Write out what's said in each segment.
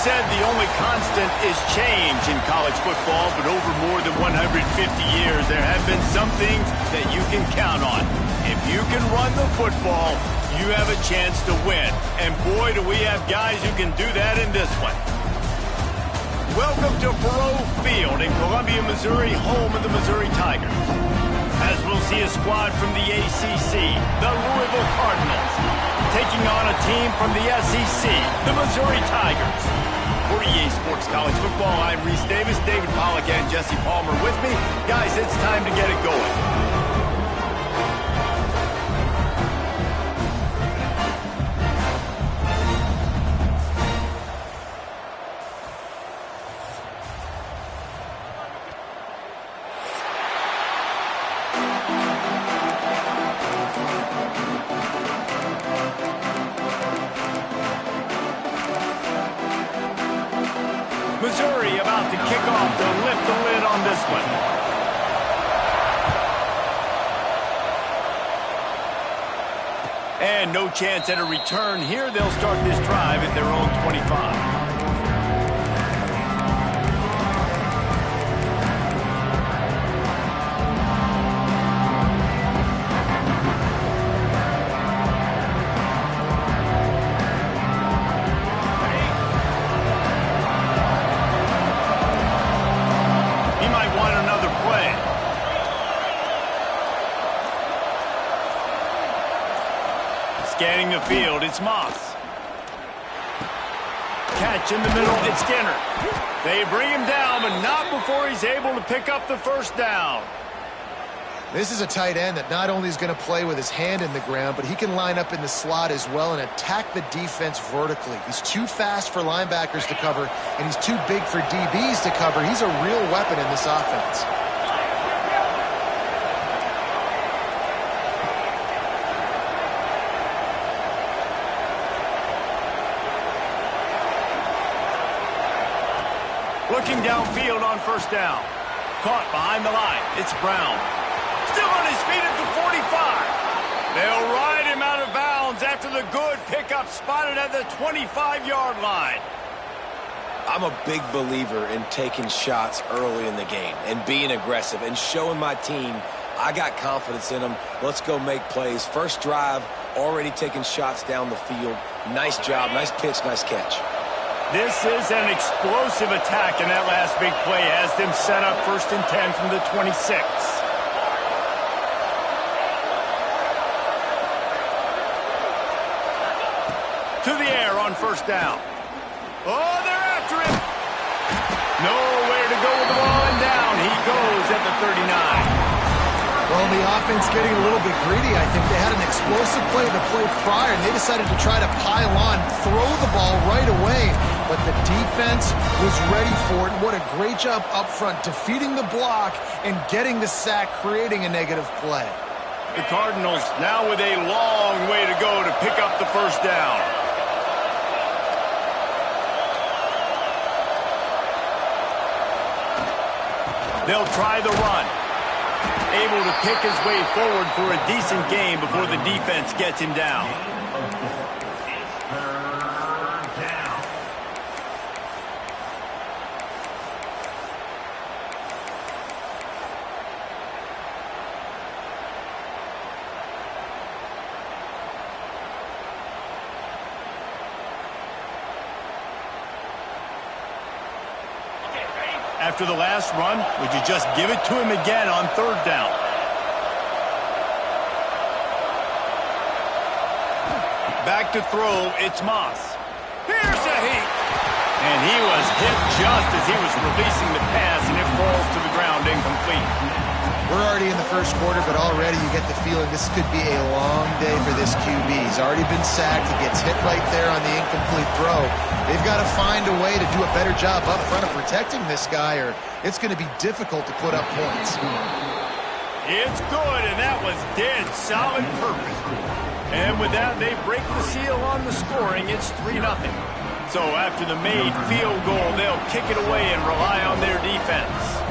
said the only constant is change in college football, but over more than 150 years, there have been some things that you can count on. If you can run the football, you have a chance to win. And boy, do we have guys who can do that in this one. Welcome to Faurot Field in Columbia, Missouri, home of the Missouri Tigers. As we'll see a squad from the ACC, the Louisville Cardinals, taking on a team from the SEC, the Missouri Tigers. For EA Sports College Football, I'm Reese Davis, David Pollack, and Jesse Palmer with me. Guys, it's time to get it going. Missouri about to kick off to lift the lid on this one. And no chance at a return here. They'll start this drive at their own 25. Scanning the field, it's Moss. Catch in the middle, it's Skinner. They bring him down, but not before he's able to pick up the first down. This is a tight end that not only is going to play with his hand in the ground, but he can line up in the slot as well and attack the defense vertically. He's too fast for linebackers to cover, and he's too big for DBs to cover. He's a real weapon in this offense. Looking downfield on first down. Caught behind the line. It's Brown. Still on his feet at the 45. They'll ride him out of bounds after the good pickup spotted at the 25-yard line. I'm a big believer in taking shots early in the game and being aggressive and showing my team I got confidence in them. Let's go make plays. First drive, already taking shots down the field. Nice job, nice pitch, nice catch. This is an explosive attack, and that last big play has them set up 1st and 10 from the 26. To the air on first down. Oh, they're after him. Nowhere to go with the ball, and down he goes at the 39. Well, the offense getting a little bit greedy. I think they had an explosive play the play prior, and they decided to try to pile on, throw the ball right away. But the defense was ready for it. What a great job up front, defeating the block and getting the sack, creating a negative play. The Cardinals now with a long way to go to pick up the first down. They'll try the run. Able to pick his way forward for a decent game before the defense gets him down. After the last run, would you just give it to him again on third down? Back to throw, it's Moss. Here's a heat. And he was hit just as he was releasing the pass, and it falls to the ground incomplete. We're already in the first quarter, but already you get the feeling this could be a long day for this QB. He's already been sacked. He gets hit right there on the incomplete throw. They've got to find a way to do a better job up front of protecting this guy, or it's going to be difficult to put up points. It's good, and that was dead solid perfect. And with that, they break the seal on the scoring. It's 3-0. So after the made field goal, they'll kick it away and rely on their defense.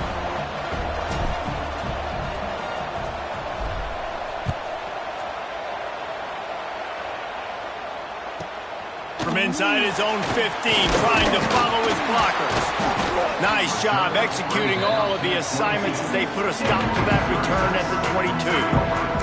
From inside his own 15, trying to follow his blockers. Nice job executing all of the assignments as they put a stop to that return at the 22.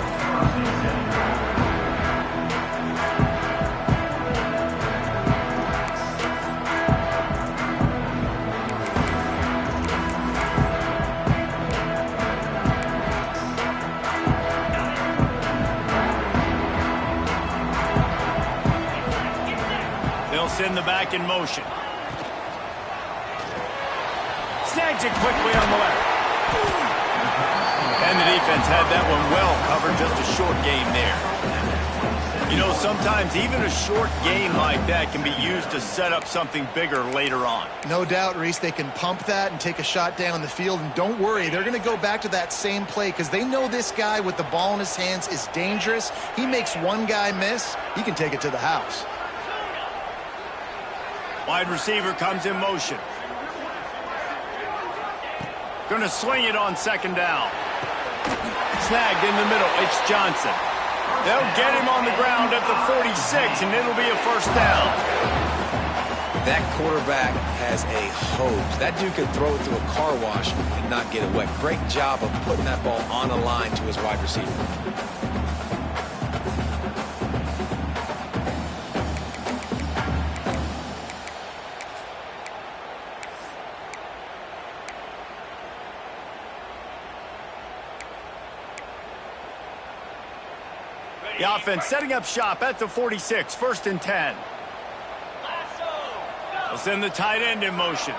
Send the back in motion. Snags it quickly on the left. And the defense had that one well covered. Just a short gain there. You know, sometimes even a short gain like that can be used to set up something bigger later on. No doubt, Reese, they can pump that and take a shot down the field. And don't worry, they're going to go back to that same play because they know this guy with the ball in his hands is dangerous. He makes one guy miss, he can take it to the house. Wide receiver comes in motion. Going to swing it on second down. Snagged in the middle. It's Johnson. They'll get him on the ground at the 46, and it'll be a first down. That quarterback has a hose. That dude could throw it through a car wash and not get it wet. Great job of putting that ball on a line to his wide receiver. The offense setting up shop at the 46, 1st and 10. They'll send the tight end in motion.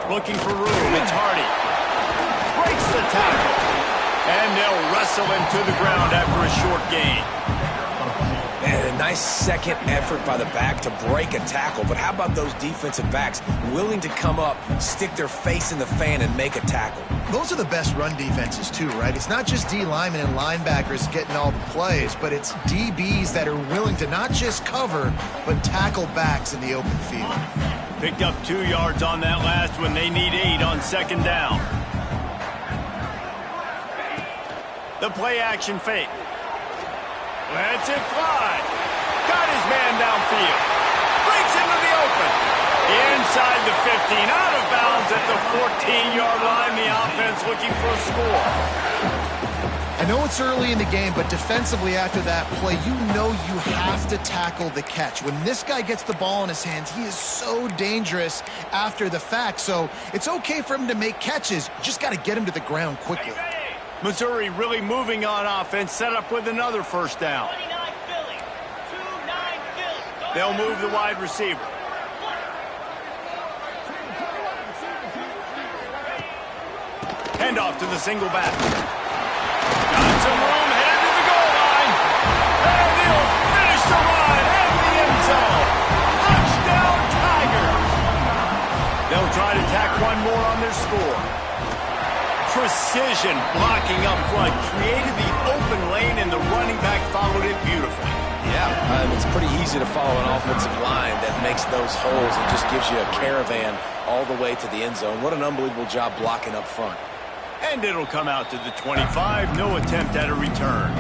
Looking for room, it's Hardy. Breaks the tackle. And they'll wrestle him to the ground after a short gain. And a nice second effort by the back to break a tackle. But how about those defensive backs willing to come up, stick their face in the fan, and make a tackle? Those are the best run defenses too, right? It's not just D linemen and linebackers getting all the plays, but it's DBs that are willing to not just cover, but tackle backs in the open field. Picked up 2 yards on that last one. They need 8 on second down. The play action fake. Lets it fly. Got his man downfield. Breaks into the open. Inside the 15. Out of bounds at the 14-yard line. The offense looking for a score. I know it's early in the game, but defensively after that play, you know you have to tackle the catch. When this guy gets the ball in his hands, he is so dangerous after the fact. So it's okay for him to make catches. You just got to get him to the ground quickly. Missouri really moving on offense, set up with another first down. They'll move the wide receiver. Hand off to the single back. Got some room, headed to the goal line. And he'll finish the run at the end zone. Touchdown, Tigers. They'll try to tack one more on their score. Precision blocking up front, created the open lane, and the running back followed it beautifully. Yeah, it's pretty easy to follow an offensive line that makes those holes and just gives you a caravan all the way to the end zone. What an unbelievable job blocking up front. And it'll come out to the 25, no attempt at a return.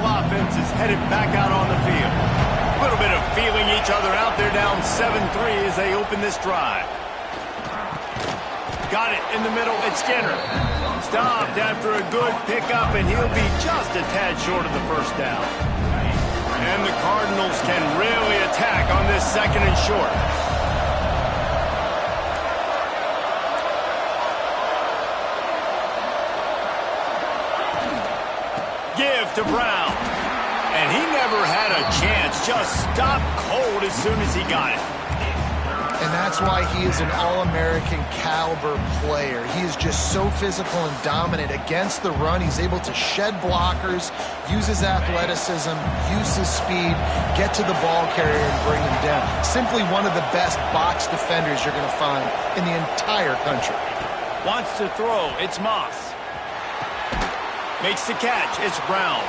Offense is headed back out on the field. A little bit of feeling each other out there, down 7-3 as they open this drive. Got it in the middle. It's Skinner. Stopped after a good pickup, and he'll be just a tad short of the first down. And the Cardinals can really attack on this 2nd and short. Give to Brown. And he never had a chance. Just stopped cold as soon as he got it. And that's why he is an All-American caliber player. He is just so physical and dominant against the run. He's able to shed blockers, use his athleticism, use his speed, get to the ball carrier and bring him down. Simply one of the best box defenders you're going to find in the entire country. Wants to throw. It's Moss. Makes the catch. It's Brown.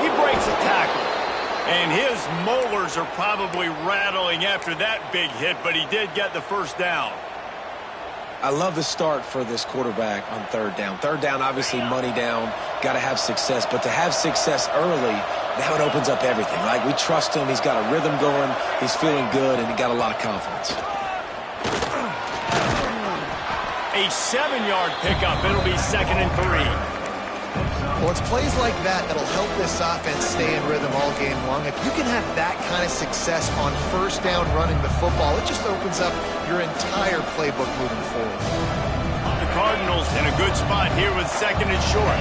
He breaks a tackle. And his molars are probably rattling after that big hit, but he did get the first down. I love the start for this quarterback on third down. Third down, obviously money down, got to have success. But to have success early, now it opens up everything. Like, we trust him. He's got a rhythm going. He's feeling good, and he got a lot of confidence. A 7-yard pickup. It'll be 2nd and 3. Well, it's plays like that that'll help this offense stay in rhythm all game long. If you can have that kind of success on first down running the football, it just opens up your entire playbook moving forward. The Cardinals in a good spot here with 2nd and short.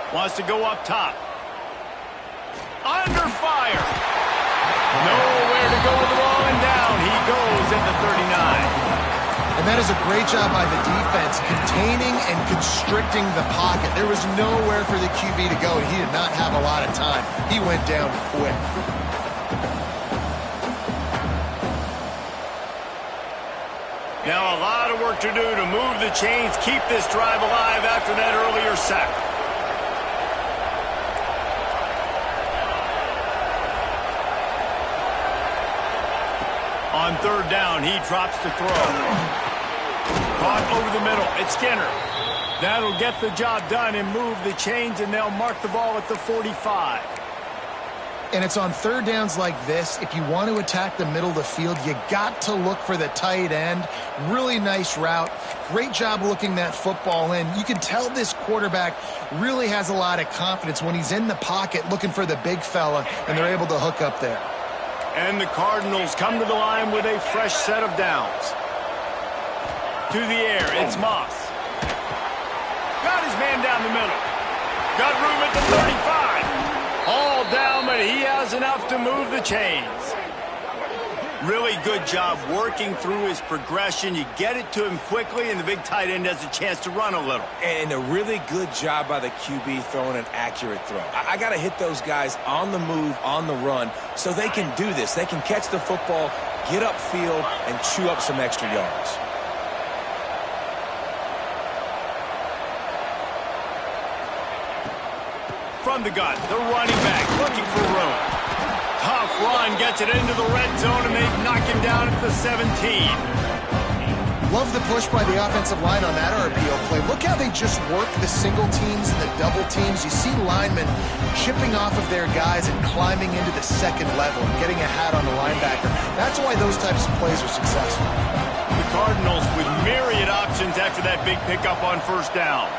Wants to go up top. Under fire. Nowhere to go with the ball, and down he goes at the 39. And that is a great job by the defense, containing and constricting the pocket. There was nowhere for the QB to go, and he did not have a lot of time. He went down quick. Now a lot of work to do to move the chains, keep this drive alive after that earlier sack. On third down, he drops to throw. Caught over the middle. It's Skinner. That'll get the job done and move the chains, and they'll mark the ball at the 45. And it's on third downs like this. If you want to attack the middle of the field, you got to look for the tight end. Really nice route. Great job looking that football in. You can tell this quarterback really has a lot of confidence when he's in the pocket looking for the big fella, and they're able to hook up there. And the Cardinals come to the line with a fresh set of downs. To the air, it's Moss. Got his man down the middle. Got room at the 35. All down, but he has enough to move the chains. Really good job working through his progression. You get it to him quickly, and the big tight end has a chance to run a little. And a really good job by the QB throwing an accurate throw. I got to hit those guys on the move, on the run, so they can do this. They can catch the football, get upfield, and chew up some extra yards. From the gun, the running back looking for room. Tough run, gets it into the red zone, and they knock him down at the 17. Love the push by the offensive line on that RPO play. Look how they just work the single teams and the double teams. You see linemen chipping off of their guys and climbing into the second level and getting a hat on the linebacker. That's why those types of plays are successful. The Cardinals with myriad options after that big pickup on first down.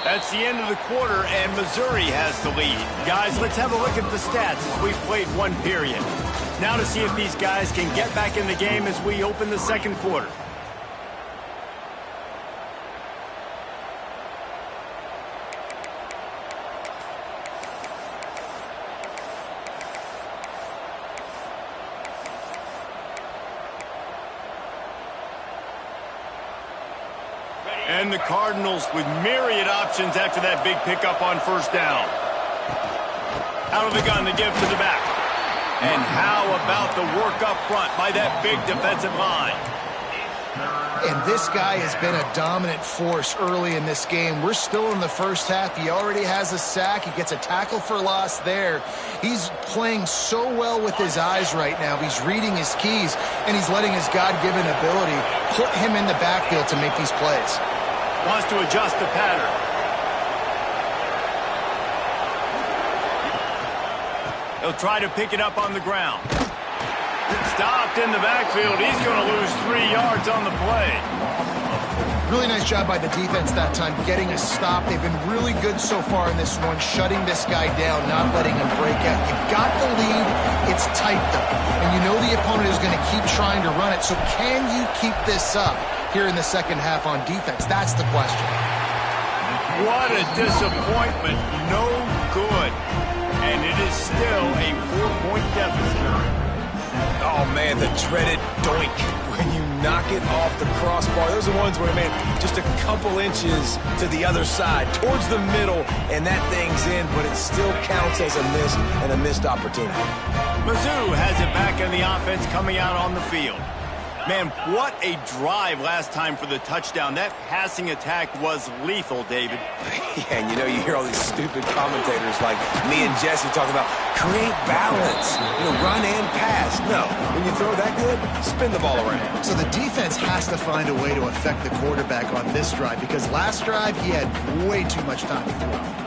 That's the end of the quarter, and Missouri has the lead. Guys, let's have a look at the stats as we've played one period. Now to see if these guys can get back in the game as we open the second quarter. And the Cardinals with myriad options after that big pickup on first down. Out of the gun, the give to the back. And how about the work up front by that big defensive line? And this guy has been a dominant force early in this game. We're still in the first half. He already has a sack. He gets a tackle for loss there. He's playing so well with his eyes right now. He's reading his keys, and he's letting his God-given ability put him in the backfield to make these plays. Wants to adjust the pattern. He'll try to pick it up on the ground. Stopped in the backfield. He's going to lose 3 yards on the play. Really nice job by the defense that time, getting a stop. They've been really good so far in this one, shutting this guy down, not letting him break out. You've got the lead. It's tight, though. And you know the opponent is going to keep trying to run it. So can you keep this up here in the second half on defense? That's the question. What a disappointment. No good. And it is still a 4-point deficit. Oh, man, the dreaded doink when you knock it off the crossbar. Those are the ones where, man, just a couple inches to the other side, towards the middle, and that thing's in, but it still counts as a miss and a missed opportunity. Mizzou has it back in the offense coming out on the field. Man, what a drive last time for the touchdown. That passing attack was lethal, David. Yeah, and you hear all these stupid commentators like me and Jesse talking about create balance, run and pass. No, when you throw that good, spin the ball around. So the defense has to find a way to affect the quarterback on this drive because last drive he had way too much time to throw.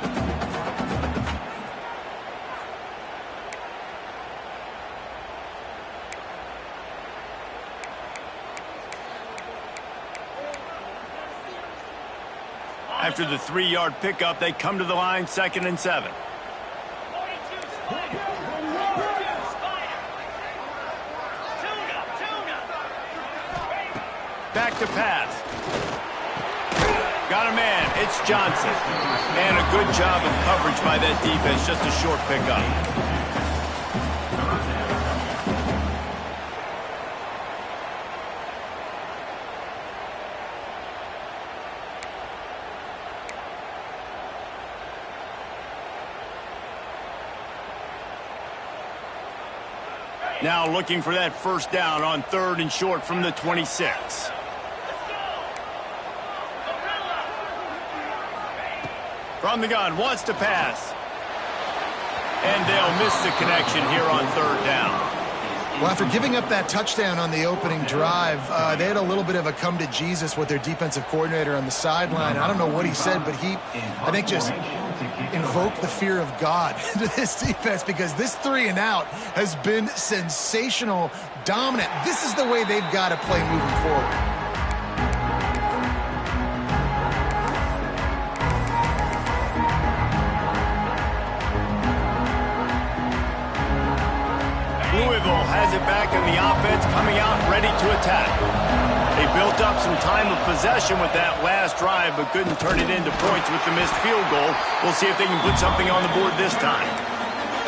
After the 3-yard pickup, they come to the line, 2nd and 7. Back to pass. Got a man. It's Johnson. And a good job of coverage by that defense. Just a short pickup. Now looking for that first down on 3rd and short from the 26. From the gun, wants to pass. And they'll miss the connection here on 3rd down. Well, after giving up that touchdown on the opening drive, they had a little bit of a come to Jesus with their defensive coordinator on the sideline. I don't know what he said, but he, I think, just invoked the fear of God into this defense because this 3-and-out has been sensational, dominant. This is the way they've got to play moving forward. Louisville has it back in the offense, coming out ready to attack. They built up some time of possession with that last drive, but couldn't turn it into points with the missed field goal. We'll see if they can put something on the board this time.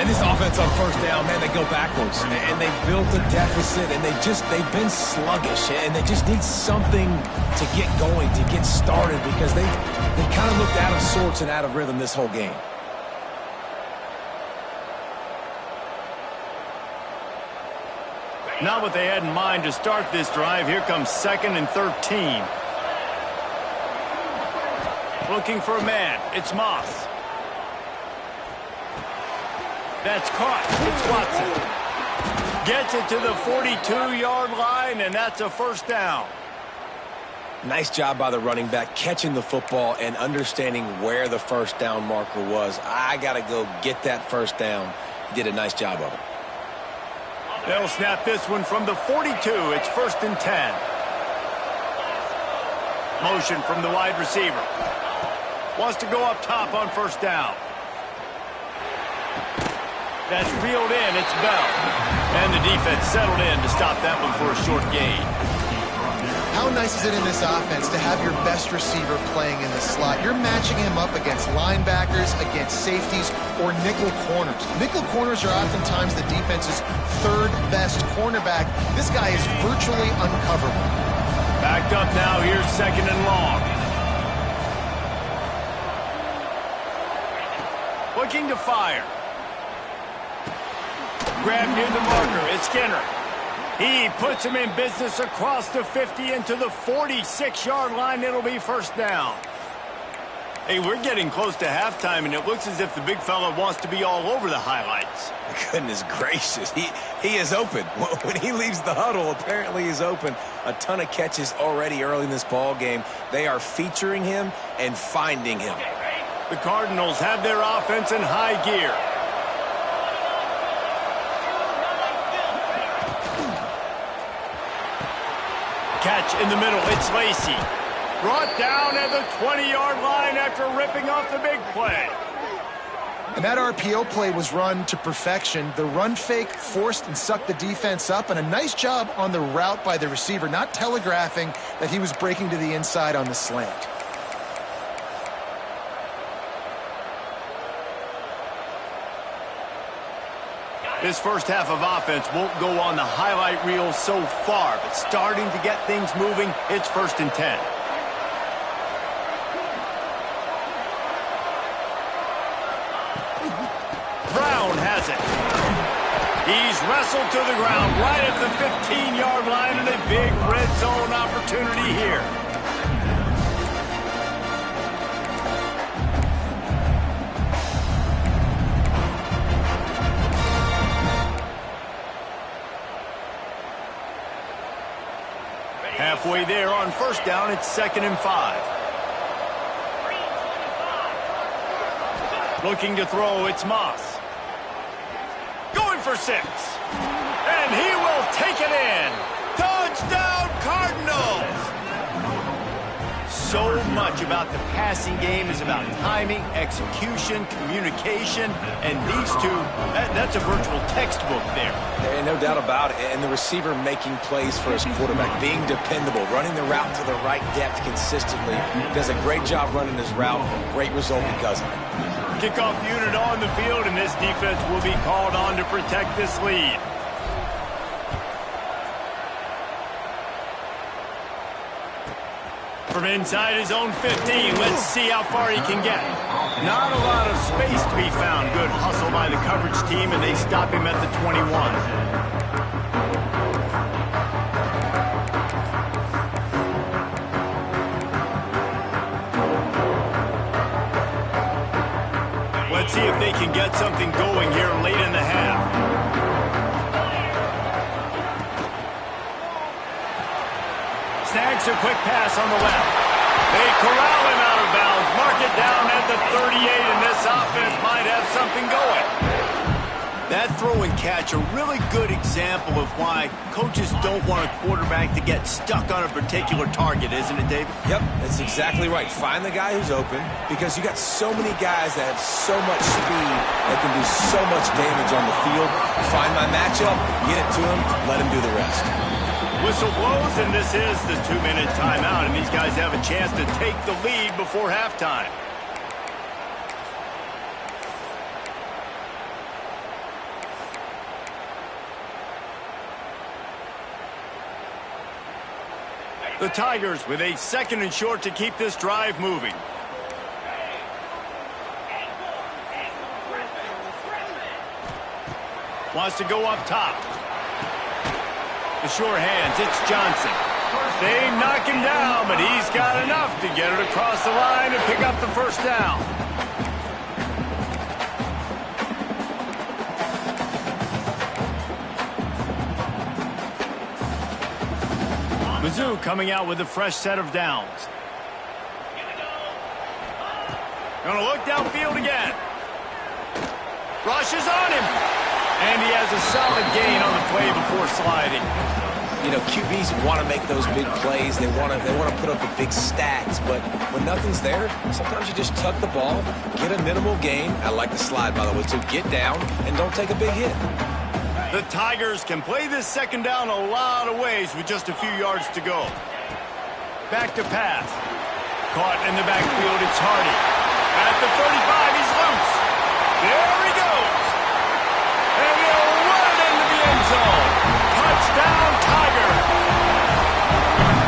And this offense on 1st down, man, they go backwards. And they built a deficit, and they've been sluggish. And they just need something to get going, to get started, because they kind of looked out of sorts and out of rhythm this whole game. Not what they had in mind to start this drive. Here comes 2nd and 13. Looking for a man. It's Moss. That's caught. It's Watson. Gets it to the 42-yard line, and that's a first down. Nice job by the running back, catching the football and understanding where the first down marker was. I got to go get that first down. He did a nice job of it. They'll snap this one from the 42. It's 1st and 10. Motion from the wide receiver. Wants to go up top on 1st down. That's reeled in. It's Bell. And the defense settled in to stop that one for a short gain. How nice is it in this offense to have your best receiver playing in the slot? You're matching him up against linebackers, against safeties, or nickel corners. Nickel corners are oftentimes the defense's 3rd best cornerback. This guy is virtually uncoverable. Backed up now. Here's 2nd and long. Looking to fire. Grab near the marker. It's Skinner. He puts him in business across the 50 into the 46-yard line. It'll be 1st down. Hey, we're getting close to halftime, and it looks as if the big fella wants to be all over the highlights. Goodness gracious. He is open. When he leaves the huddle, apparently he's open. A ton of catches already early in this ball game. They are featuring him and finding him. The Cardinals have their offense in high gear. Catch in the middle. It's Lacy. Brought down at the 20-yard line after ripping off the big play. And that RPO play was run to perfection. The run fake forced and sucked the defense up, and a nice job on the route by the receiver, not telegraphing that he was breaking to the inside on the slant. This first half of offense won't go on the highlight reel so far, but starting to get things moving, it's 1st and 10. Brown has it. He's wrestled to the ground right at the 15-yard line, and a big red zone opportunity here. Halfway there on first down, it's 2nd and 5. Looking to throw, it's Moss. Going for 6. And he will take it in. Touchdown, Cardinals! So much about the passing game is about timing, execution, communication, and these two, that's a virtual textbook there. And no doubt about it. And the receiver making plays for his quarterback, being dependable, running the route to the right depth consistently. Does a great job running his route. Great result because of it. Kickoff unit on the field, and this defense will be called on to protect this lead. From inside his own 15, let's see how far he can get. Not a lot of space to be found. Good hustle by the coverage team, and they stop him at the 21. Let's see if they can get something going here late in the half. Snags a quick pass on the left. They corral him out of bounds, mark it down at the 38, and this offense might have something going. That throw and catch, a really good example of why coaches don't want a quarterback to get stuck on a particular target, isn't it, David? Yep, that's exactly right. Find the guy who's open, because you got so many guys that have so much speed that can do so much damage on the field. Find my matchup, get it to him, let him do the rest. Whistle blows, and this is the 2-minute timeout, and these guys have a chance to take the lead before halftime. The Tigers with a 2nd and short to keep this drive moving. Wants to go up top. The sure hands, it's Johnson. They knock him down, but he's got enough to get it across the line and pick up the first down. Mizzou coming out with a fresh set of downs. Gonna look downfield again. Rushes on him. And he has a solid gain on the play before sliding. You know, QBs want to make those big plays. They want to put up the big stacks. But when nothing's there, sometimes you just tuck the ball, get a minimal gain. I like the slide, by the way, so get down and don't take a big hit. The Tigers can play this 2nd down a lot of ways with just a few yards to go. Back to pass. Caught in the backfield, it's Hardy. At the 35, he's loose. There he goes. And he'll run it into the end zone. Touchdown, Tigers.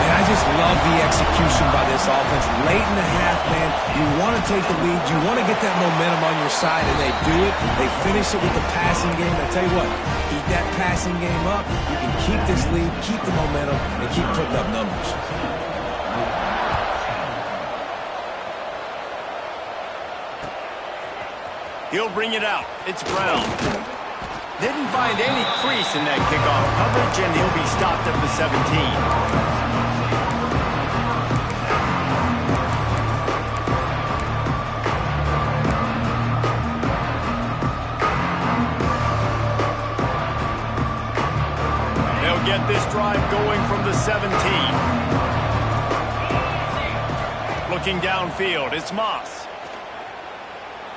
And I just love the execution by this offense. Late in the half, man, you want to take the lead. You want to get that momentum on your side, and they do it. They finish it with the passing game. I tell you what, keep that passing game up. You can keep this lead, keep the momentum, and keep putting up numbers. He'll bring it out. It's Brown. Didn't find any crease in that kickoff coverage, and he'll be stopped at the 17. Get this drive going from the 17. Looking downfield, it's Moss.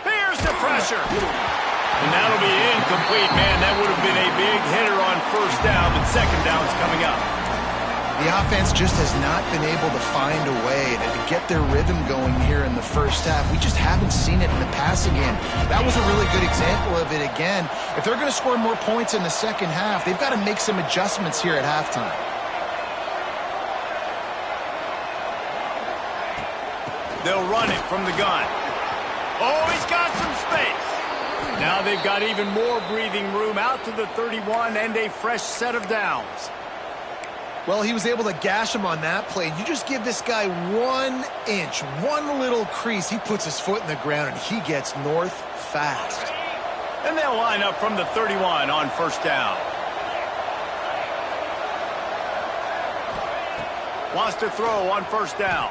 Here's the pressure. And that'll be incomplete, man. That would have been a big hitter on first down, but 2nd down's coming up. The offense just has not been able to find a way to get their rhythm going here in the first half. We just haven't seen it in the passing game. That was a really good example of it again. If they're going to score more points in the 2nd half, they've got to make some adjustments here at halftime. They'll run it from the gun. Oh, he's got some space. Now they've got even more breathing room out to the 31 and a fresh set of downs. Well, he was able to gash him on that play. You just give this guy 1 inch, one little crease, he puts his foot in the ground and he gets north fast. And they'll line up from the 31 on first down. Wants to throw on first down.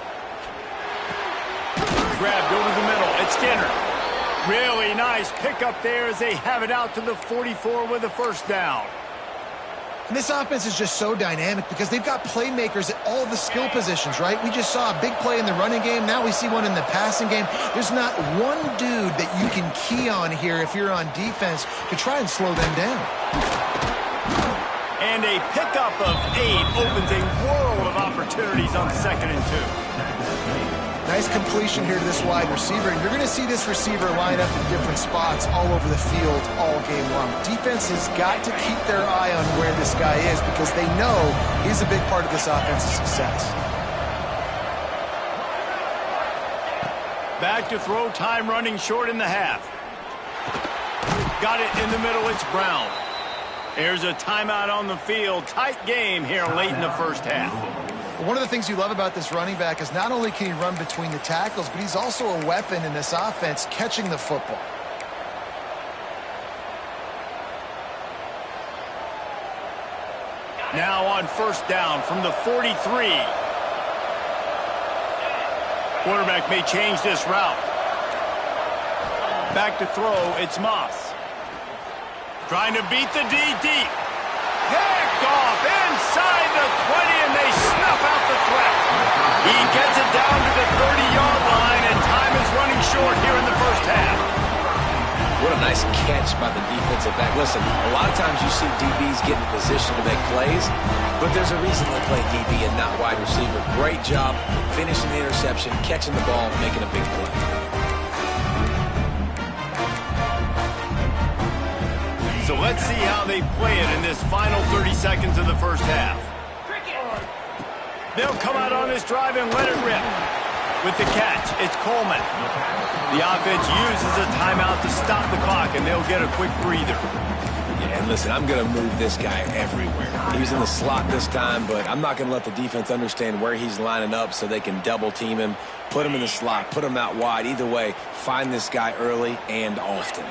Grabbed over the middle. It's Skinner. Really nice pickup there as they have it out to the 44 with a first down. And this offense is just so dynamic because they've got playmakers at all the skill positions, right? We just saw a big play in the running game. Now we see one in the passing game. There's not one dude that you can key on here if you're on defense to try and slow them down. And a pickup of 8 opens a world of opportunities on 2nd and 2. Nice completion here to this wide receiver. And you're going to see this receiver line up in different spots all over the field all game long. Defense has got to keep their eye on where this guy is because they know he's a big part of this offense's success. Back to throw, time running short in the half. Got it in the middle, it's Brown. There's a timeout on the field. Tight game here late in the first half. One of the things you love about this running back is not only can he run between the tackles, but he's also a weapon in this offense catching the football. Now on first down from the 43. Quarterback may change this route. Back to throw, it's Moss. Trying to beat the D deep. Picked off inside the 20, and they snuff out the threat. He gets it down to the 30-yard line, and time is running short here in the first half. What a nice catch by the defensive back. Listen, a lot of times you see DBs get in position to make plays, but there's a reason they play DB and not wide receiver. Great job finishing the interception, catching the ball, making a big play. So let's see how they play it in this final 30 seconds of the first half. They'll come out on this drive and let it rip. With the catch, it's Coleman. The offense uses a timeout to stop the clock, and they'll get a quick breather. Yeah, and listen, I'm going to move this guy everywhere. He's in the slot this time, but I'm not going to let the defense understand where he's lining up so they can double team him, put him in the slot, put him out wide. Either way, find this guy early and often.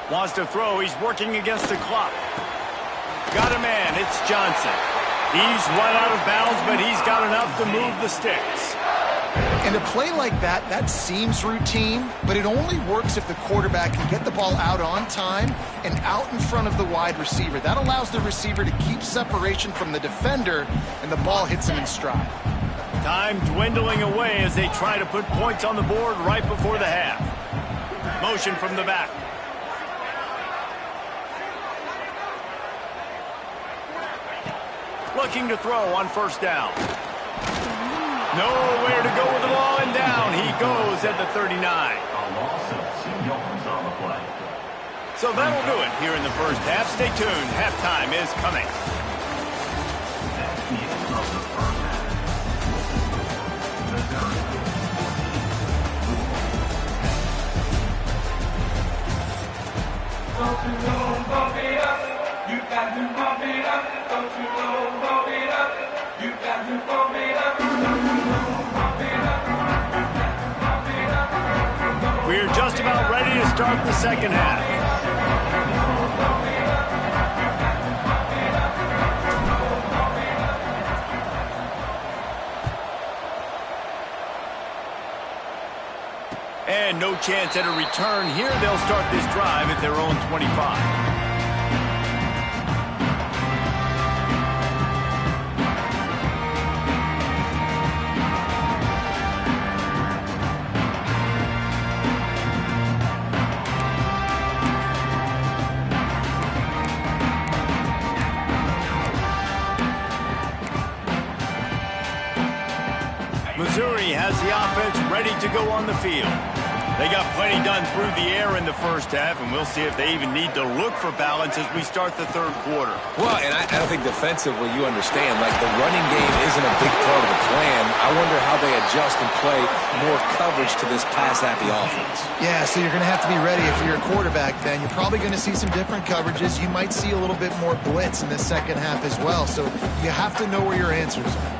Wants to throw. He's working against the clock. Got a man. It's Johnson. He's run out of bounds, but he's got enough to move the sticks. And a play like that, that seems routine, but it only works if the quarterback can get the ball out on time and out in front of the wide receiver. That allows the receiver to keep separation from the defender, and the ball hits him in stride. Time dwindling away as they try to put points on the board right before the half. Motion from the back. Looking to throw on first down. Nowhere to go with the ball, and down he goes at the 39. So that'll do it here in the first half. Stay tuned. Halftime is coming. Don't you know, bump it up. You got to bump it up. Don't you know, bump it up. You got to bump it up. Don't you know, bump it up. You got to bump it up. We're just about ready to start the second half. And no chance at a return here. They'll start this drive at their own 25. Missouri has the offense ready to go on the field. They got plenty done through the air in the first half, and we'll see if they even need to look for balance as we start the third quarter. Well, and I don't think defensively you understand, like the running game isn't a big part of the plan. I wonder how they adjust and play more coverage to this pass-happy offense. Yeah, so you're going to have to be ready if you're a quarterback then. You're probably going to see some different coverages. You might see a little bit more blitz in the second half as well, so you have to know where your answers are.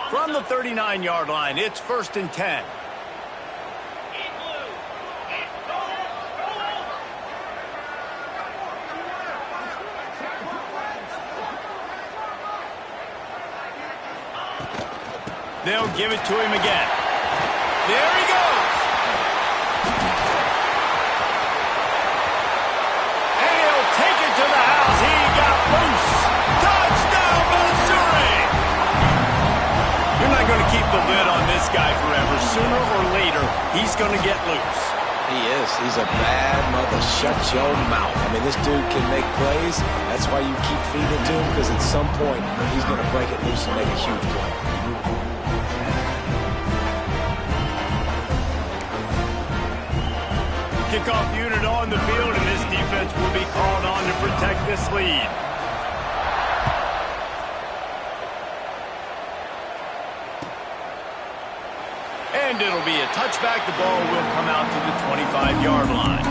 From the 39-yard line, it's 1st and 10. They'll give it to him again. There he goes. And he'll take it to the house. He got loose. Touchdown, Missouri! You're not going to keep the lid on this guy forever. Sooner or later, he's going to get loose. He is. He's a bad mother. Shut your mouth. I mean, this dude can make plays. That's why you keep feeding it to him, because at some point, he's going to break it loose and make a huge play. Kickoff unit on the field, and this defense will be called on to protect this lead. And it'll be a touchback. The ball will come out to the 25-yard line.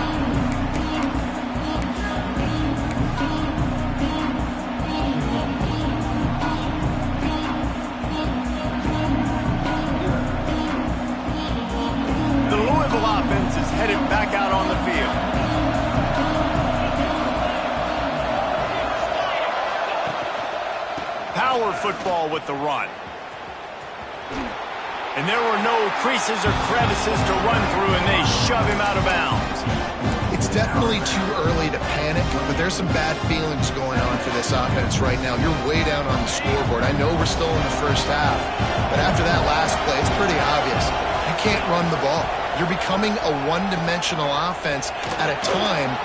The Louisville offense is headed back out on the field. Power football with the run. And there were no creases or crevices to run through, and they shove him out of bounds. It's definitely too early to panic, but there's some bad feelings going on for this offense right now. You're way down on the scoreboard. I know we're still in the first half, but after that last play, it's pretty obvious. You can't run the ball. You're becoming a one-dimensional offense at a time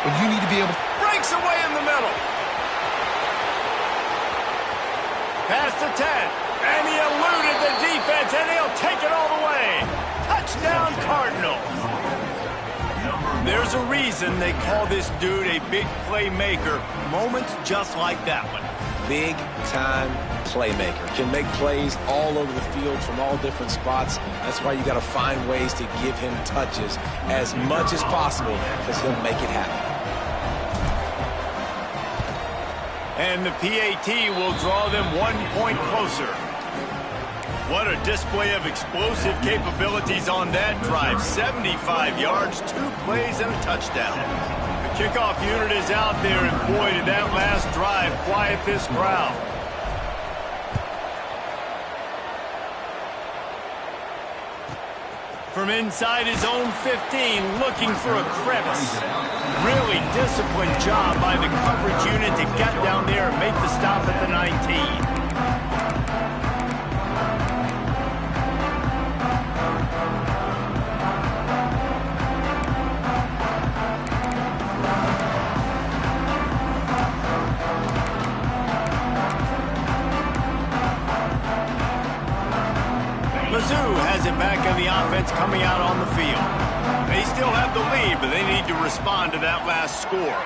when you need to be able to... Breaks away in the middle. Pass to 10. And he eluded the defense, and he'll take it all the way. Touchdown, Cardinals. There's a reason they call this dude a big playmaker. Moments just like that one. Big-time playmaker. Can make plays all over the field from all different spots. That's why you got to find ways to give him touches as much as possible, because he'll make it happen. And the PAT will draw them 1 point closer. What a display of explosive capabilities on that drive. 75 yards, 2 plays, and a touchdown. The kickoff unit is out there, and boy, did that last drive quiet this crowd. From inside his own 15, looking for a crevice. Really disciplined job by the coverage unit to get down there and make the stop at the 19. Mizzou has it back in the offense coming out on the field. They still have the lead, but they need to respond to that last score.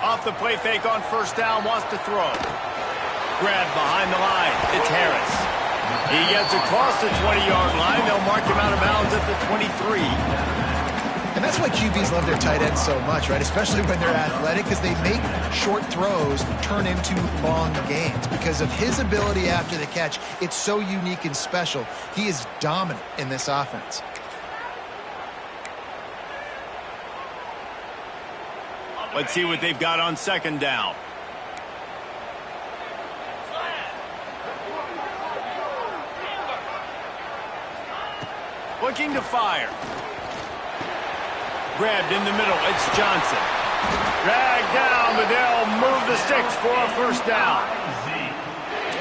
Off the play fake on first down, wants to throw. Grab behind the line. It's Harris. He gets across the 20-yard line. They'll mark him out of bounds at the 23. And that's why QBs love their tight ends so much, right? Especially when they're athletic, because they make short throws turn into long gains. Because of his ability after the catch, it's so unique and special. He is dominant in this offense. Let's see what they've got on second down. Looking to fire. Grabbed in the middle. It's Johnson. Dragged down, but they'll move the sticks for a first down.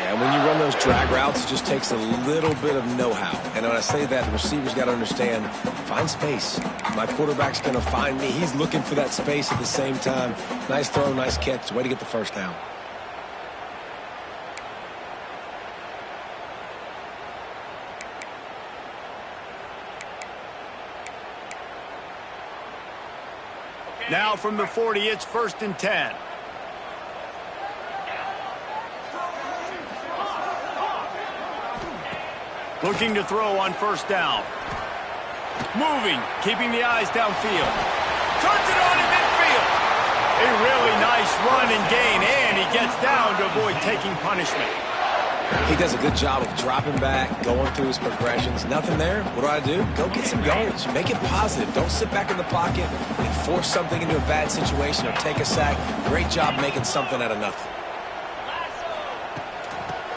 Yeah, and when you run those drag routes, it just takes a little bit of know-how. And when I say that, the receiver's got to understand, find space. My quarterback's going to find me. He's looking for that space at the same time. Nice throw, nice catch. Way to get the first down. Now from the 40, it's 1st and 10. Looking to throw on 1st down. Moving, keeping the eyes downfield. Turns it on in midfield. A really nice run and gain, and he gets down to avoid taking punishment. He does a good job of dropping back, going through his progressions. Nothing there. What do? Go get some yards. Make it positive. Don't sit back in the pocket and force something into a bad situation or take a sack. Great job making something out of nothing.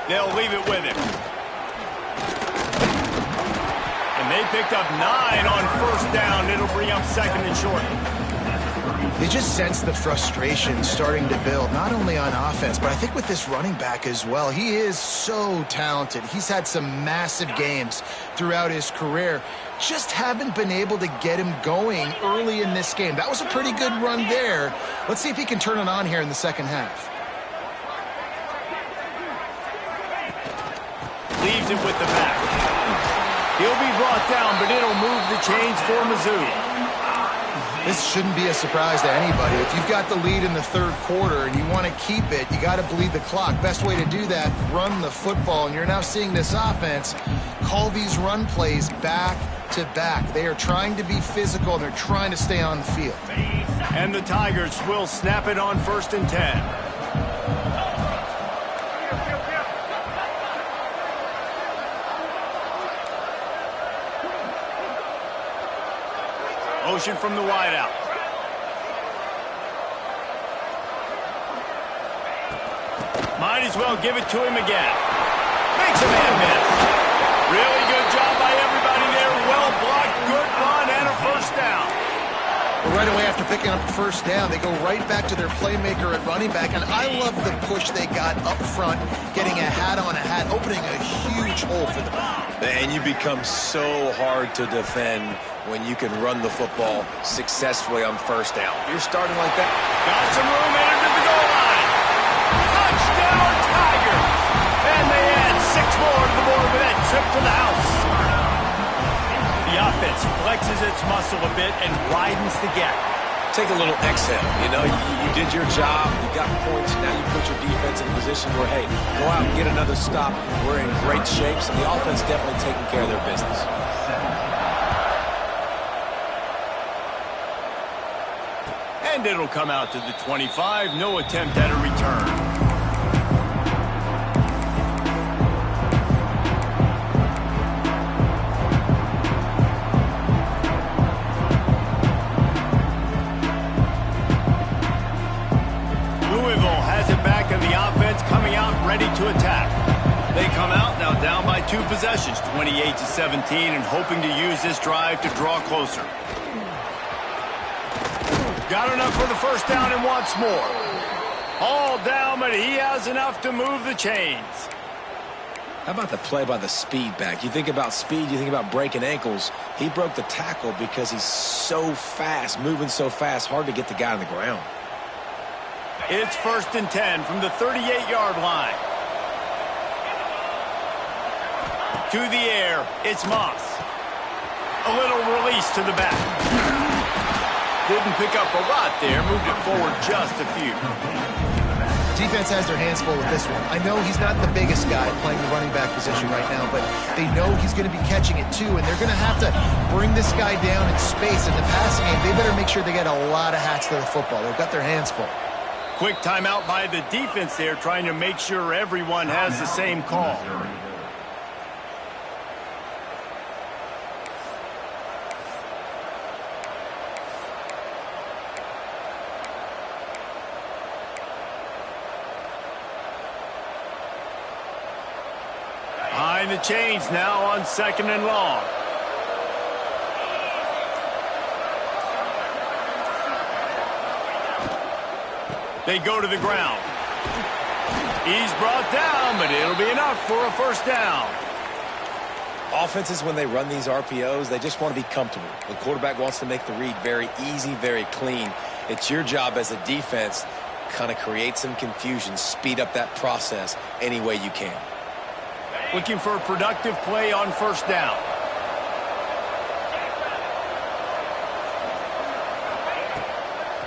They'll leave it with him. And they picked up 9 on 1st down. It'll bring up 2nd and short. They just sense the frustration starting to build, not only on offense, but I think with this running back as well. He is so talented. He's had some massive games throughout his career. Just haven't been able to get him going early in this game. That was a pretty good run there. Let's see if he can turn it on here in the second half. Leaves it with the back. He'll be brought down, but it'll move the chains for Mizzou. This shouldn't be a surprise to anybody. If you've got the lead in the 3rd quarter and you want to keep it, you got to bleed the clock. Best way to do that, run the football. And you're now seeing this offense call these run plays back to back. They are trying to be physical, and they're trying to stay on the field. And the Tigers will snap it on 1st and 10. Motion from the wideout. Might as well give it to him again. Makes a man miss. Really good job by everybody there. Well blocked, good run, and a 1st down. Well, right away after picking up the 1st down, they go right back to their playmaker at running back. And I love the push they got up front, getting a hat on a hat, opening a huge hole for them. And you become so hard to defend when you can run the football successfully on 1st down. You're starting like that. Got some room into the goal line. Touchdown, Tigers! And they add 6 more to the board with that trip to the house. The offense flexes its muscle a bit and widens the gap. Take a little exhale. You know, you did your job. You got points. Now you put your defense in a position where, hey, go out and get another stop. We're in great shape, so the offense definitely taking care of their business. And it'll come out to the 25. No attempt at a return. Louisville has it back, and the offense coming out ready to attack. They come out now down by 2 possessions, 28-17, and hoping to use this drive to draw closer. Got enough for the 1st down and wants more. All down, but he has enough to move the chains. How about the play by the speed back? You think about speed, you think about breaking ankles. He broke the tackle because he's so fast, moving so fast, hard to get the guy on the ground. It's 1st and 10 from the 38-yard line. To the air, it's Moss. A little release to the back. Didn't pick up a lot there, moved it forward just a few. Defense has their hands full with this one. I know he's not the biggest guy playing the running back position right now, but they know he's going to be catching it too, and they're going to have to bring this guy down in space. In the passing game, they better make sure they get a lot of hats to the football. They've got their hands full. Quick timeout by the defense there, trying to make sure everyone has the same call. Behind the chains now on 2nd and long. They go to the ground. He's brought down, but it'll be enough for a first down. Offenses, when they run these RPOs, they just want to be comfortable. The quarterback wants to make the read very easy, very clean. It's your job as a defense, kind of create some confusion, speed up that process any way you can. Looking for a productive play on first down.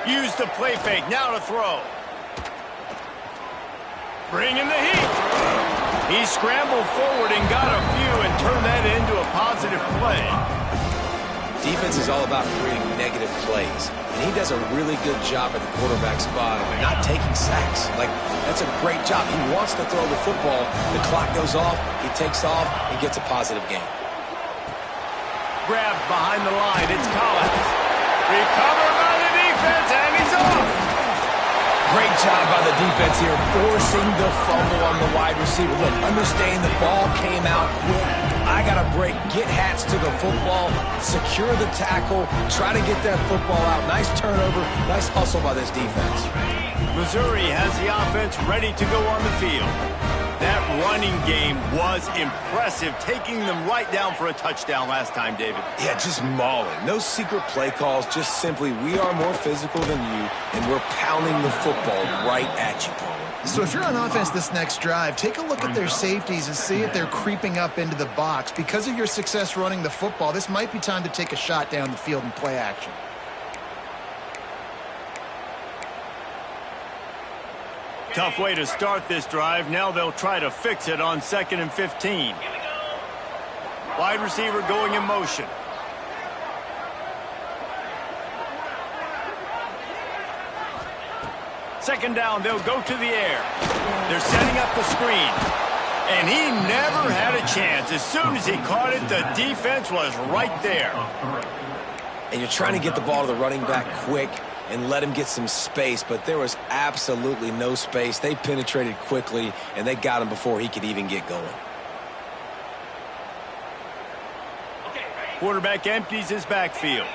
Use the play fake, now to throw. Bring in the heat. He scrambled forward and got a few and turned that into a positive play. Defense is all about creating negative plays, and he does a really good job at the quarterback spot of not taking sacks. Like, that's a great job. He wants to throw the football. The clock goes off, he takes off, and gets a positive gain. Grabbed behind the line, it's Collins. Recovered by the defense, and he's off. Great job by the defense here, forcing the fumble on the wide receiver. Look, understand the ball came out quick. I got to break, get hats to the football, secure the tackle, try to get that football out. Nice turnover, nice hustle by this defense. Missouri has the offense ready to go on the field. That running game was impressive, taking them right down for a touchdown last time, David. Yeah, just mauling. No secret play calls, just simply we are more physical than you, and we're pounding the football right at you, Paul. So if you're on offense this next drive, take a look at their safeties and see if they're creeping up into the box. Because of your success running the football, this might be time to take a shot down the field and play action. Tough way to start this drive. Now they'll try to fix it on 2nd and 15. Wide receiver going in motion. Second down, they'll go to the air. They're setting up the screen. And he never had a chance. As soon as he caught it, the defense was right there. And you're trying to get the ball to the running back quick and let him get some space, but there was absolutely no space. They penetrated quickly, and they got him before he could even get going. Quarterback empties his backfield.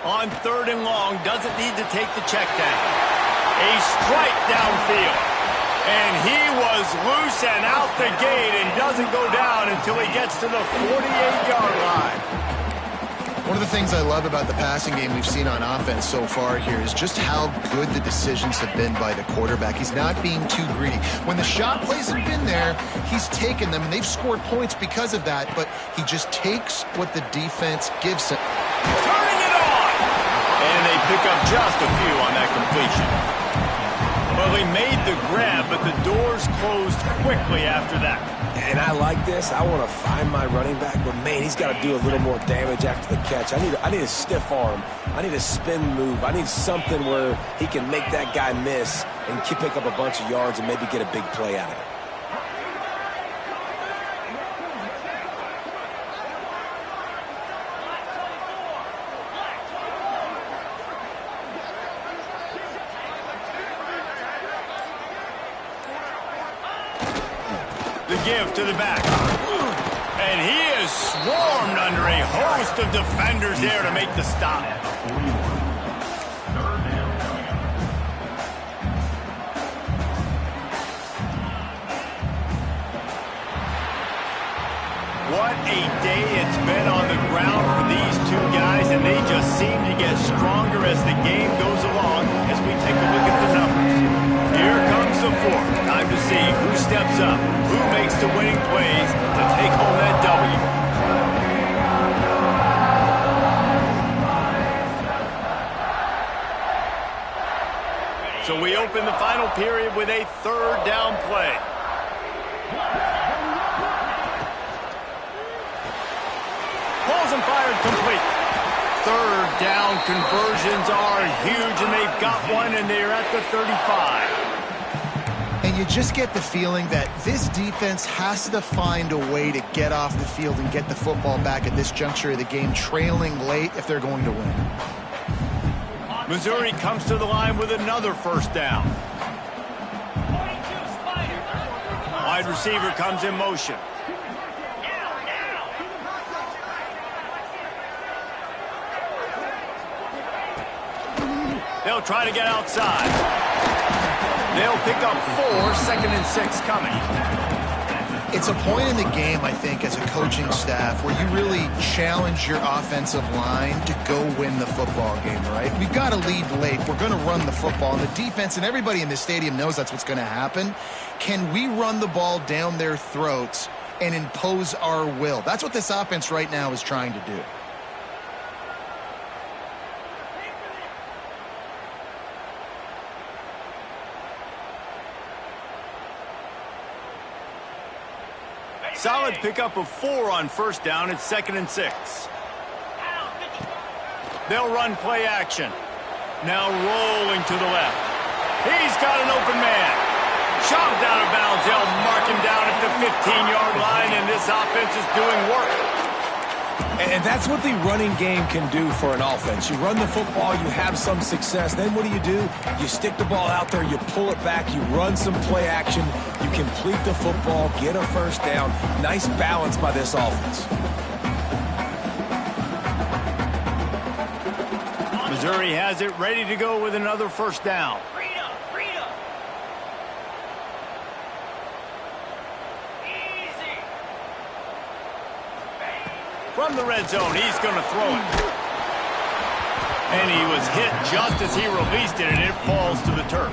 On 3rd and long, doesn't need to take the check down. A strike downfield. And he was loose and out the gate and doesn't go down until he gets to the 48-yard line. One of the things I love about the passing game we've seen on offense so far here is just how good the decisions have been by the quarterback. He's not being too greedy. When the shot plays have been there, he's taken them, and they've scored points because of that, but he just takes what the defense gives him. Turning it on! And they pick up just a few on that completion. Well, he made the grab, but the doors closed quickly after that. And I like this. I want to find my running back, but, man, he's got to do a little more damage after the catch. I need a stiff arm. I need a spin move. I need something where he can make that guy miss and pick up a bunch of yards and maybe get a big play out of it. The give to the back. And he is swarmed under a host of defenders there to make the stop. What a day it's been on the ground for these two guys, and they just seem to get stronger as the game goes along as we take a look at the numbers. Here comes the fourth. Time to see who steps up, who makes the winning plays to take home that W. So we open the final period with a 3rd down play. Balls and fired complete. 3rd down conversions are huge, and they've got one, and they're at the 35. And you just get the feeling that this defense has to find a way to get off the field and get the football back at this juncture of the game, trailing late if they're going to win. Missouri comes to the line with another 1st down. Wide receiver comes in motion. They'll try to get outside. They'll pick up 4, 2nd and 6 coming. It's a point in the game, I think, as a coaching staff where you really challenge your offensive line to go win the football game, right? We've got to lead late. We're going to run the football. And the defense and everybody in the stadium knows that's what's going to happen. Can we run the ball down their throats and impose our will? That's what this offense right now is trying to do. Solid pickup of 4 on 1st down. It's 2nd and 6. They'll run play action. Now rolling to the left. He's got an open man. Shoved out of bounds. They'll mark him down at the 15-yard line, and this offense is doing work. And that's what the running game can do for an offense. You run the football, you have some success. Then what do? You stick the ball out there, you pull it back, you run some play action, you complete the football, get a 1st down. Nice balance by this offense. Missouri has it ready to go with another 1st down. From the red zone, he's going to throw it. And he was hit just as he released it, and it falls to the turf.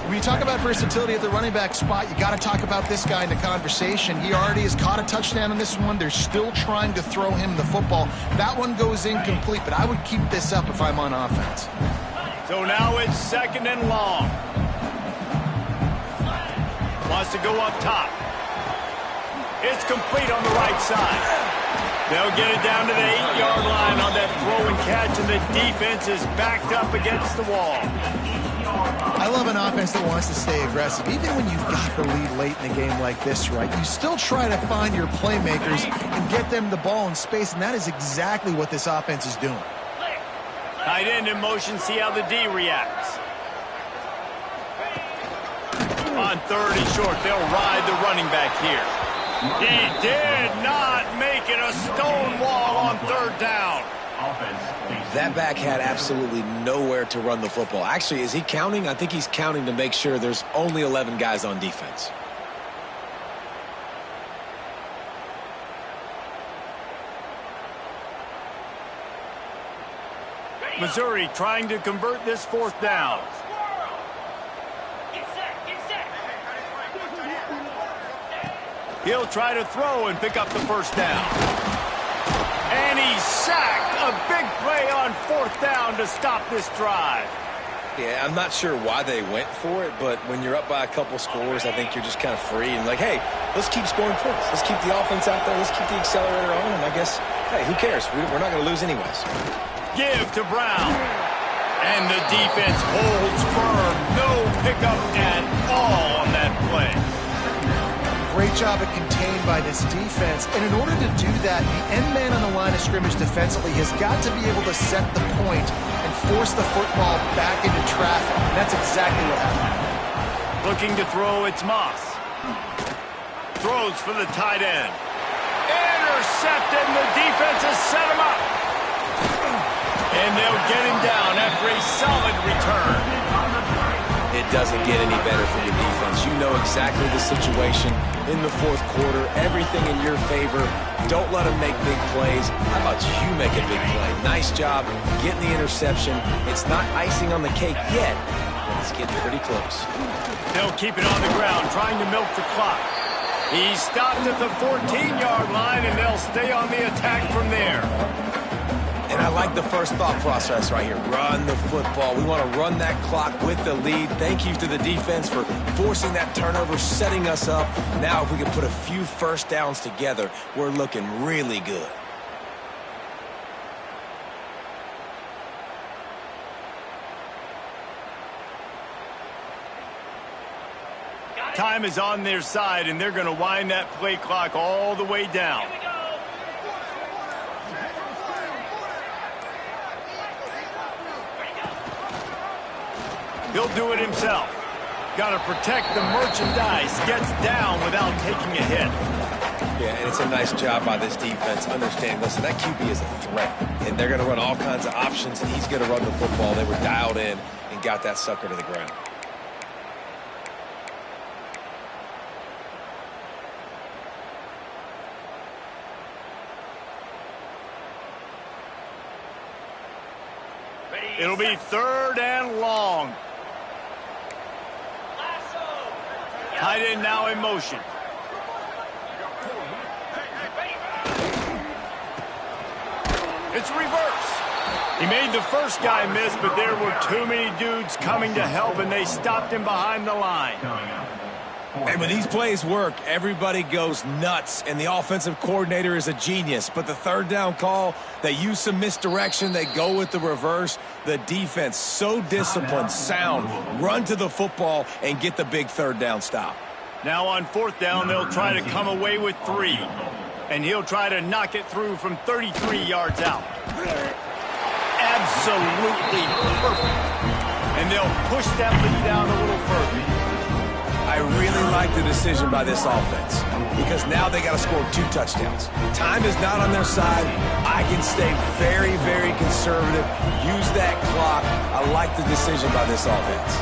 When you talk about versatility at the running back spot, you got to talk about this guy in the conversation. He already has caught a touchdown on this one. They're still trying to throw him the football. That one goes incomplete, but I would keep this up if I'm on offense. So now it's 2nd and long. Wants to go up top. It's complete on the right side. They'll get it down to the 8-yard line on that throw and catch, and the defense is backed up against the wall. I love an offense that wants to stay aggressive. Even when you've got the lead late in a game like this, right, you still try to find your playmakers and get them the ball in space, and that is exactly what this offense is doing. Tight end in motion, see how the D reacts. On 3rd and short, they'll ride the running back here. He did not make it a stone wall on 3rd down. That back had absolutely nowhere to run the football. Actually, is he counting? I think he's counting to make sure there's only 11 guys on defense. Missouri trying to convert this 4th down. He'll try to throw and pick up the 1st down. And he's sacked. A big play on 4th down to stop this drive. Yeah, I'm not sure why they went for it, but when you're up by a couple scores, I think you're just kind of free and like, hey, let's keep scoring points. Let's keep the offense out there. Let's keep the accelerator on, and I guess, hey, who cares? We're not going to lose anyways. Give to Brown. And the defense holds firm. No pickup at all on that play. Great job at contained by this defense. And in order to do that, the end man on the line of scrimmage defensively has got to be able to set the point and force the football back into traffic. And that's exactly what happened. Looking to throw, it's Moss. Throws for the tight end. Intercepted, and the defense has set him up. And they'll get him down after a solid return. It doesn't get any better for your defense. You know exactly the situation in the 4th quarter. Everything in your favor. Don't let them make big plays. How about you make a big play? Nice job getting the interception. It's not icing on the cake yet, but it's getting pretty close. They'll keep it on the ground, trying to milk the clock. He's stopped at the 14-yard line, and they'll stay on the attack from there. And I like the first thought process right here. Run the football. We want to run that clock with the lead. Thank you to the defense for forcing that turnover, setting us up. Now if we can put a few 1st downs together, we're looking really good. Time is on their side, and they're going to wind that play clock all the way down. He'll do it himself. Got to protect the merchandise. Gets down without taking a hit. Yeah, and it's a nice job by this defense. Understand, listen, that QB is a threat, and they're going to run all kinds of options, and he's going to run the football. They were dialed in and got that sucker to the ground. It'll be 3rd and long. Tight end now in motion. It's reverse. He made the first guy miss, but there were too many dudes coming to help, and they stopped him behind the line. And when these plays work, everybody goes nuts, and the offensive coordinator is a genius. But the 3rd down call, they use some misdirection. They go with the reverse. The defense, so disciplined, sound, run to the football and get the big 3rd down stop. Now on 4th down, they'll try to come away with 3. And he'll try to knock it through from 33 yards out. Absolutely perfect. And they'll push that lead out a little further. I really like the decision by this offense because now they got to score 2 touchdowns. Time is not on their side. I can stay very, very conservative. Use that clock. I like the decision by this offense.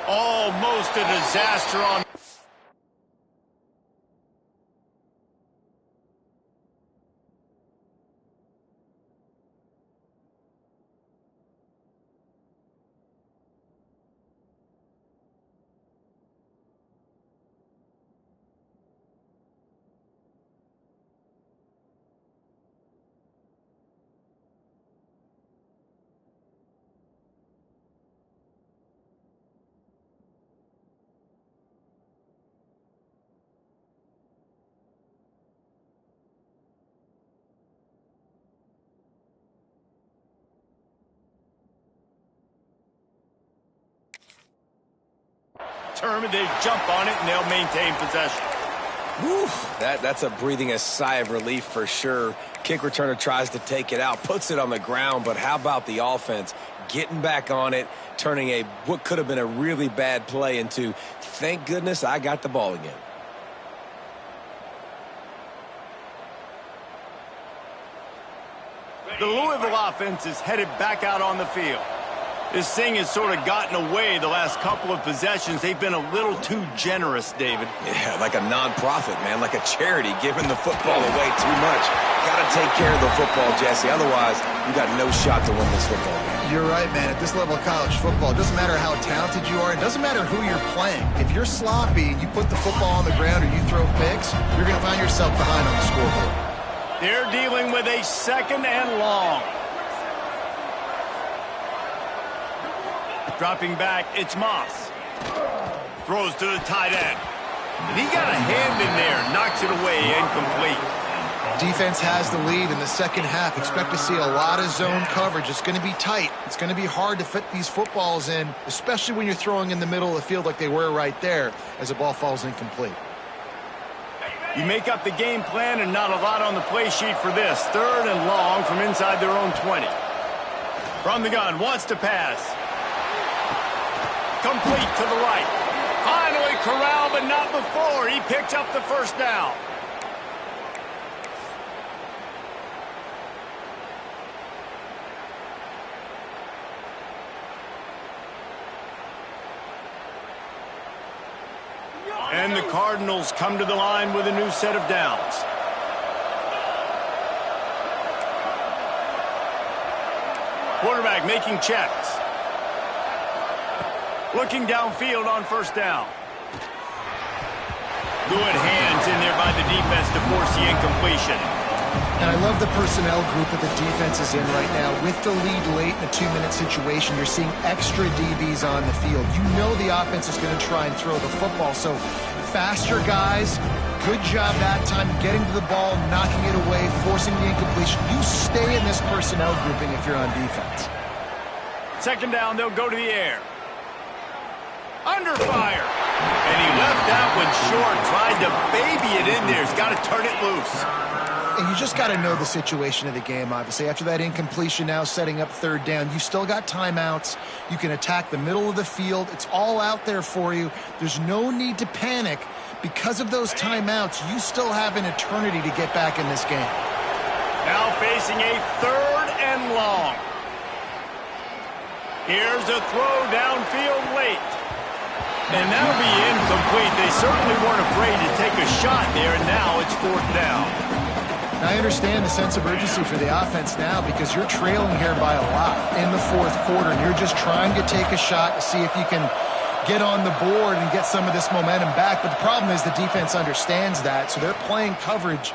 Almost a disaster on... They jump on it, and they'll maintain possession. Whew, that's a breathing a sigh of relief for sure. Kick returner tries to take it out, puts it on the ground, but how about the offense getting back on it, turning what could have been a really bad play into, thank goodness I got the ball again. The Louisville offense is headed back out on the field. This thing has sort of gotten away the last couple of possessions. They've been a little too generous, David. Yeah, like a non-profit, man, like a charity, giving the football away too much. Got to take care of the football, Jesse. Otherwise, you got no shot to win this football game. You're right, man. At this level of college football, it doesn't matter how talented you are. It doesn't matter who you're playing. If you're sloppy and you put the football on the ground or you throw picks, you're going to find yourself behind on the scoreboard. They're dealing with a 2nd and long. Dropping back, it's Moss. Throws to the tight end. And he got a hand in there, knocks it away, incomplete. Defense has the lead in the 2nd half. Expect to see a lot of zone coverage. It's going to be tight. It's going to be hard to fit these footballs in, especially when you're throwing in the middle of the field like they were right there as the ball falls incomplete. You make up the game plan and not a lot on the play sheet for this. 3rd and long from inside their own 20. From the gun, wants to pass. Complete to the right. Finally corralled, but not before. He picks up the 1st down. And the Cardinals come to the line with a new set of downs. Quarterback making checks. Looking downfield on 1st down. Good hands in there by the defense to force the incompletion. And I love the personnel group that the defense is in right now. With the lead late in a 2-minute situation, you're seeing extra DBs on the field. You know the offense is going to try and throw the football. So faster guys, good job that time getting to the ball, knocking it away, forcing the incompletion. You stay in this personnel grouping if you're on defense. 2nd down, they'll go to the air. Under fire. And he left that one short, tried to baby it in there. He's got to turn it loose. And you just got to know the situation of the game, obviously. After that incompletion now setting up third down, you still got timeouts. You can attack the middle of the field. It's all out there for you. There's no need to panic. Because of those timeouts, you still have an eternity to get back in this game. Now facing a 3rd and long. Here's a throw downfield late. And that'll be incomplete. They certainly weren't afraid to take a shot there, and now it's 4th down. I understand the sense of urgency for the offense now because you're trailing here by a lot in the 4th quarter, and you're just trying to take a shot to see if you can get on the board and get some of this momentum back. But the problem is the defense understands that, so they're playing coverage,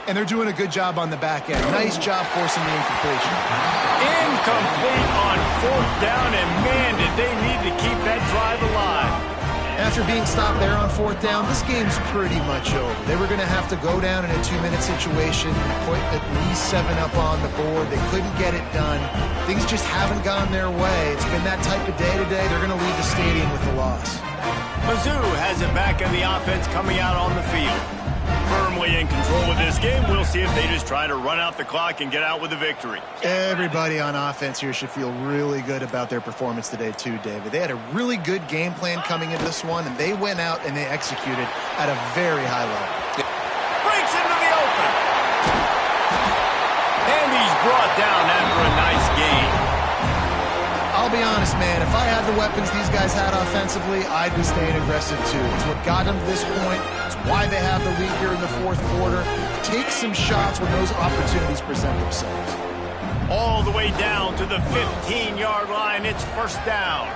and they're doing a good job on the back end. Nice job forcing the incompletion. Incomplete on 4th down, and man, did they need to keep that drive alive. After being stopped there on 4th down, this game's pretty much over. They were going to have to go down in a 2-minute situation, put at least 7 up on the board. They couldn't get it done. Things just haven't gone their way. It's been that type of day today. They're going to leave the stadium with the loss. Mizzou has it back in the offense coming out on the field. Firmly in control of this game. We'll see if they just try to run out the clock and get out with a victory. Everybody on offense here should feel really good about their performance today too, David. They had a really good game plan coming into this one, and they went out and they executed at a very high level. Breaks into the open. And he's brought down after a nice game. I'll be honest, man, if I had the weapons these guys had offensively, I'd be staying aggressive too. It's what got them to this point. It's why they have the lead here in the 4th quarter. Take some shots when those opportunities present themselves. All the way down to the 15-yard line. It's 1st down.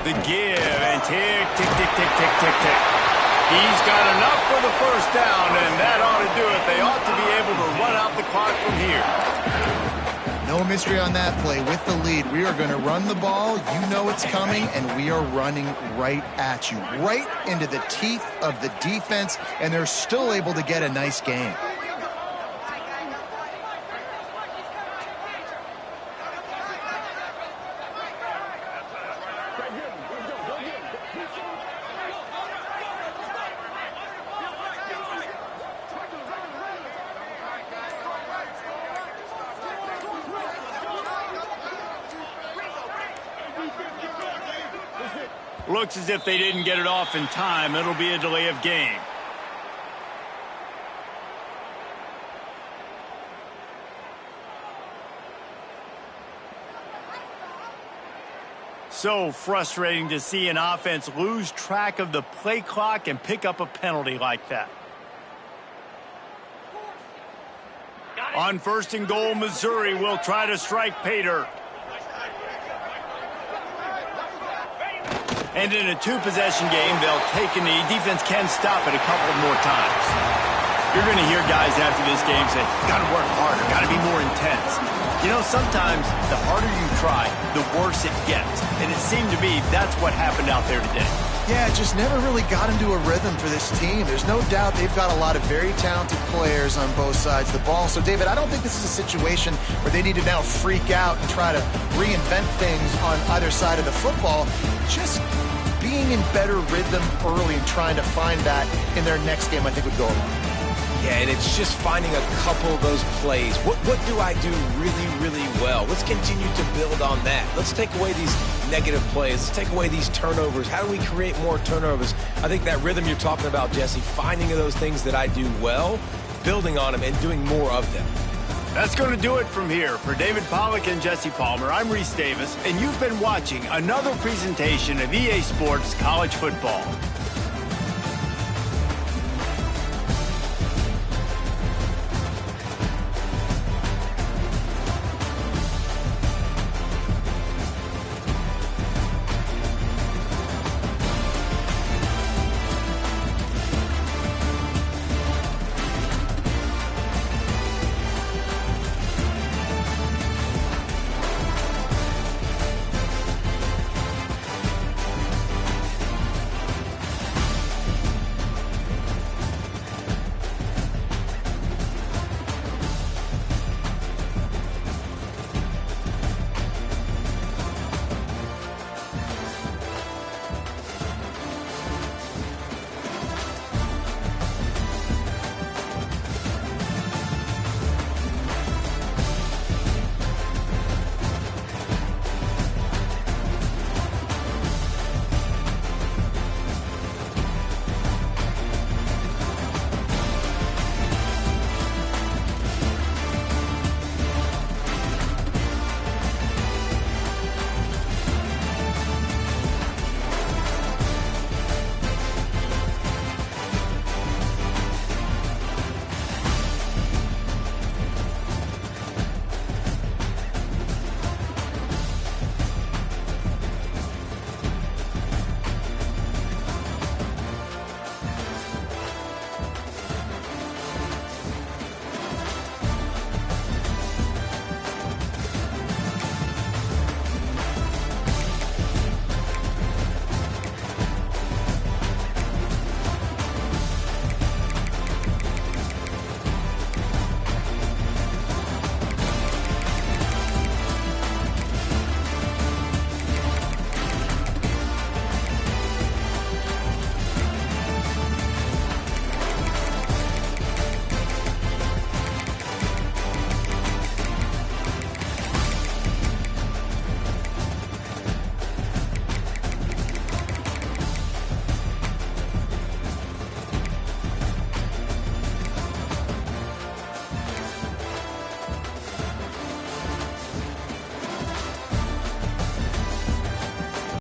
The give, and tick, tick, tick, tick, tick, tick, tick. He's got enough for the 1st down, and that ought to do it. They ought to be able to run out the clock from here. No mystery on that play. With the lead, we are going to run the ball. You know it's coming, and we are running right at you, right into the teeth of the defense, and they're still able to get a nice game. Looks as if they didn't get it off in time. It'll be a delay of game. So frustrating to see an offense lose track of the play clock and pick up a penalty like that. On 1st and goal, Missouri will try to strike pay dirt. And in a 2-possession game, they'll take a knee. Defense can stop it a couple more times. You're going to hear guys after this game say, got to work harder, got to be more intense. You know, sometimes the harder you try, the worse it gets. And it seemed to me that's what happened out there today. Yeah, it just never really got into a rhythm for this team. There's no doubt they've got a lot of very talented players on both sides of the ball. So, David, I don't think this is a situation where they need to now freak out and try to reinvent things on either side of the football. Just being in better rhythm early and trying to find that in their next game, I think, would go a long way. Yeah, and it's just finding a couple of those plays. What do I do really, really well? Let's continue to build on that. Let's take away these negative plays. Let's take away these turnovers. How do we create more turnovers? I think that rhythm you're talking about, Jesse, finding those things that I do well, building on them, and doing more of them. That's going to do it from here. For David Pollack and Jesse Palmer, I'm Reese Davis, and you've been watching another presentation of EA Sports College Football.